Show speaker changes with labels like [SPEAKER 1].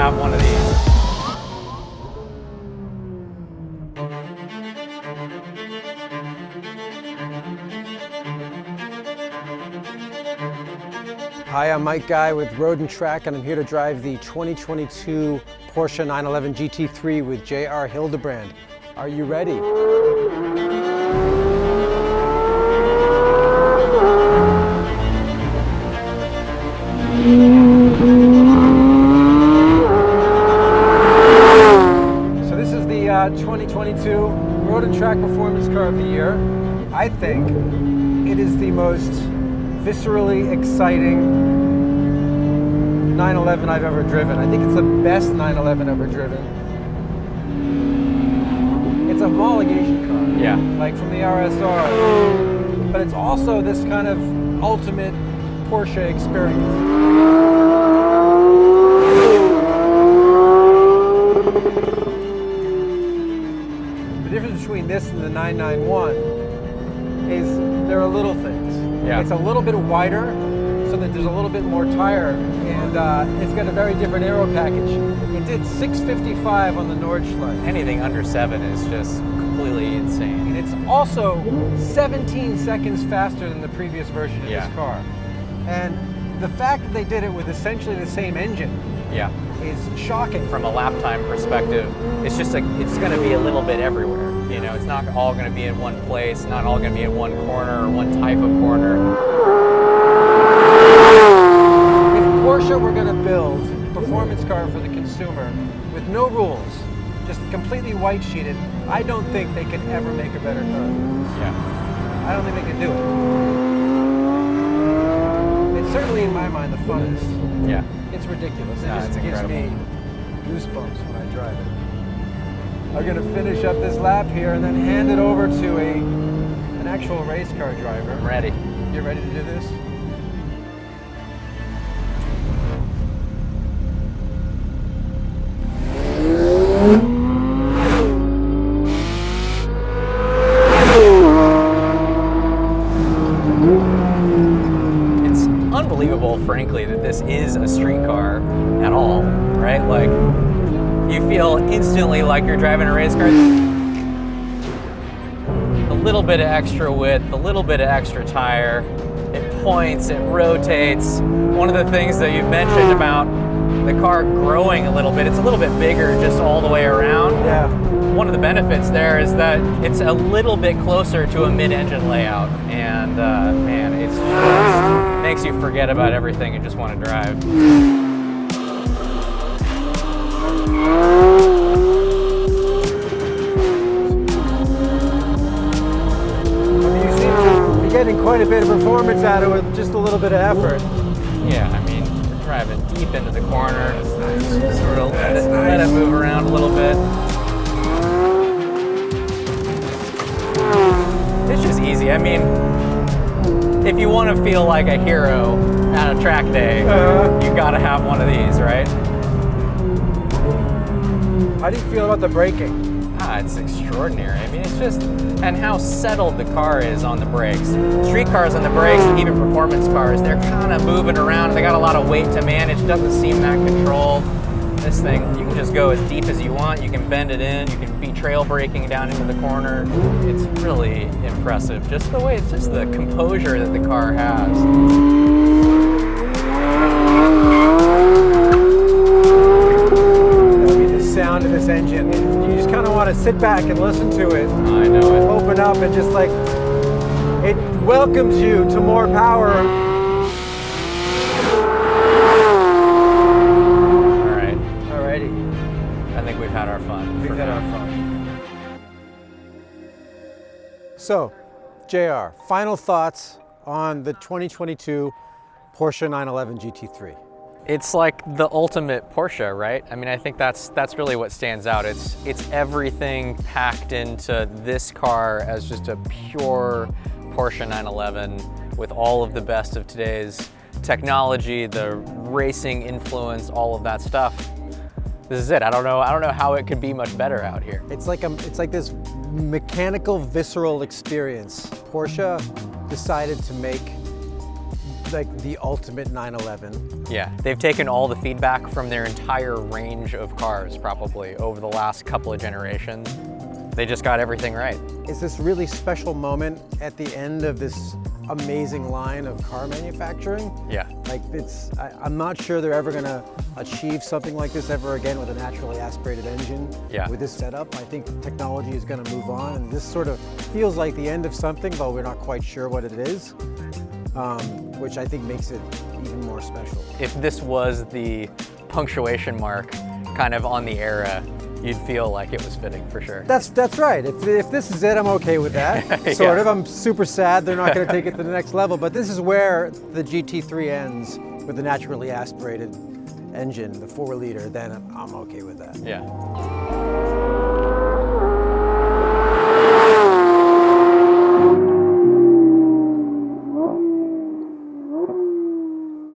[SPEAKER 1] have one of these.
[SPEAKER 2] Hi, I'm Mike Guy with Road and Track, and I'm here to drive the 2022 Porsche 911 GT3 with J.R. Hildebrand. Are you ready? So this is the 2022 Road and Track Performance Car of the Year. I think it is the most viscerally exciting 911 I've ever driven. I think it's the best 911 ever driven. It's a homologation car.
[SPEAKER 1] Yeah.
[SPEAKER 2] Like from the RSR. But it's also this kind of ultimate Porsche experience. The difference between this and the 991 is there are little things.
[SPEAKER 1] Yeah.
[SPEAKER 2] It's a little bit wider, so that there's a little bit more tire, and it's got a very different aero package. It did 655 on the Nordschleife.
[SPEAKER 1] Anything under 7 is just completely insane.
[SPEAKER 2] And it's also 17 seconds faster than the previous version of this car. And the fact that they did it with essentially the same engine is shocking.
[SPEAKER 1] From a lap time perspective, it's just like, it's going to be a little bit everywhere. You know, it's not all going to be in one place, not all going to be in one corner or one type of corner.
[SPEAKER 2] If Porsche were going to build a performance car for the consumer with no rules, just completely white sheeted, I don't think they could ever make a better car.
[SPEAKER 1] Yeah.
[SPEAKER 2] I don't think they can do it. It's certainly, in my mind, the funnest.
[SPEAKER 1] Yeah.
[SPEAKER 2] It's ridiculous.
[SPEAKER 1] No,
[SPEAKER 2] It just
[SPEAKER 1] it's
[SPEAKER 2] gives
[SPEAKER 1] incredible.
[SPEAKER 2] me goosebumps when I drive it. I'm going to finish up this lap here and then hand it over to an actual race car driver.
[SPEAKER 1] I'm ready.
[SPEAKER 2] You ready to do this?
[SPEAKER 1] It's unbelievable, frankly, that this is a street car at all, right? Like, you feel instantly like you're driving a race car. A little bit of extra width, a little bit of extra tire. It points, it rotates. One of the things that you've mentioned about the car growing a little bit, it's a little bit bigger just all the way around.
[SPEAKER 2] Yeah.
[SPEAKER 1] One of the benefits there is that it's a little bit closer to a mid-engine layout, and man, it makes you forget about everything and just want to drive.
[SPEAKER 2] You seem to be getting quite a bit of performance out of it with just a little bit of effort.
[SPEAKER 1] Yeah, I mean, we're driving deep into the corner, sort of let it move around a little bit. It's just easy. I mean, if you want to feel like a hero at a track day, you gotta have one of these, right?
[SPEAKER 2] How do you feel about the braking?
[SPEAKER 1] It's extraordinary. I mean, it's just, and how settled the car is on the brakes. Street cars on the brakes, even performance cars, they're kind of moving around. They got a lot of weight to manage. Doesn't seem that controlled. This thing, you can just go as deep as you want. You can bend it in. You can be trail braking down into the corner. It's really impressive. Just the way, it's just the composure that the car has.
[SPEAKER 2] Sound of this engine. You just kind of want to sit back and listen to it.
[SPEAKER 1] I know it.
[SPEAKER 2] Open up and just like, it welcomes you to more power.
[SPEAKER 1] All right.
[SPEAKER 2] Alrighty.
[SPEAKER 1] I think we've had our fun.
[SPEAKER 2] We've had our fun. So, JR, final thoughts on the 2022 Porsche 911 GT3.
[SPEAKER 1] It's like the ultimate Porsche, right? I mean, I think that's really what stands out. It's everything packed into this car as just a pure Porsche 911 with all of the best of today's technology, the racing influence, all of that stuff. This is it. I don't know how it could be much better out here.
[SPEAKER 2] It's like this mechanical, visceral experience. Porsche decided to make like the ultimate 911.
[SPEAKER 1] Yeah, they've taken all the feedback from their entire range of cars probably over the last couple of generations. They just got everything right.
[SPEAKER 2] It's this really special moment at the end of this amazing line of car manufacturing.
[SPEAKER 1] Yeah.
[SPEAKER 2] Like I'm not sure they're ever gonna achieve something like this ever again with a naturally aspirated engine.
[SPEAKER 1] Yeah.
[SPEAKER 2] With this setup, I think technology is gonna move on, and this sort of feels like the end of something, but we're not quite sure what it is, which I think makes it even more special.
[SPEAKER 1] If this was the punctuation mark kind of on the era, you'd feel like it was fitting for sure.
[SPEAKER 2] That's right. If this is it, I'm okay with that. Sort of. I'm super sad they're not going to take it to the next level, but this is where the GT3 ends with the naturally aspirated engine, the 4-liter, then I'm okay with that.
[SPEAKER 1] Yeah.